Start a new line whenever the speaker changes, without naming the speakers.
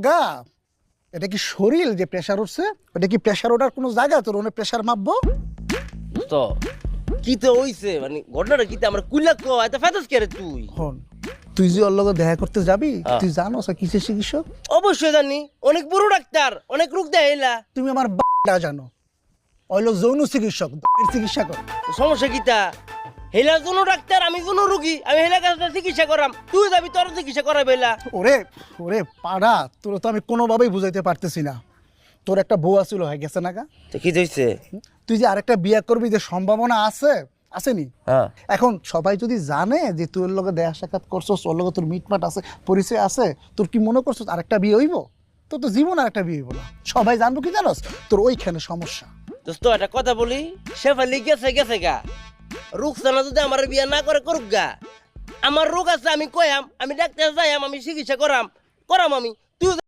গা এটা কি শরীর যে প্রেসার উঠছে? এটা কি প্রেসার ওঠার কোনো জায়গা তোর ওনে প্রেসার মাপবো?
তো কিতে হইছে মানে ঘটনাটা কিতে আমরা কুইলা কো এত ফেদাস কে রে তুই?
হন তুই যে ওর লগে দেখা করতে যাবি
হ্যাঁ।
তুই জানোস আর কিসের চিকিৎসক?
অবশ্যই জানি, অনেক বড় ডাক্তার, অনেক রোগ দেখাইলা।
তুমি আমার বাড়া জানো ওইলো যৌন চিকিৎসক চিকিৎসা কর।
তো সমস্যা কিতা? হেলার জন্য ডাক্তার, আমি জন্য রোগী, আমি হেলা কাছে চিকিৎসা করাম, তুই যাবি তোর চিকিৎসা করাবেলা।
ওরে ওরে পাড়া তোর তো আমি কোনোভাবেই বুঝাইতে পারতেছি না। তোর একটা বউ আছিল হয়ে গেছে না গা?
তো কি হইছে?
তুই যে আরেকটা বিয়ে করবি যে সম্ভাবনা আছে আসেনি?
হ্যাঁ
এখন সবাই যদি জানে যে তুই ওর লগে দেখা সাক্ষাৎ করছস, ওর লগে তোর মিটমাট আছে, পরিচয় আছে, তোর কি মনে করছস আরেকটা বিয়ে হইব? তোর তো জীবন আরেকটা বিয়ে হইব না। সবাই জানবো কি জানোস? তোর ওইখানে সমস্যা।
দোস্ত একটা কথা বলি, শেফালি গেছে গেছে গা, রুকসানা যদি আমার বিয়ে না করে করুক গা, আমার রোগ আছে আমি কয়াম, আমি ডাক্তার যাইম, আমি চিকিৎসা করাম আমি। তুই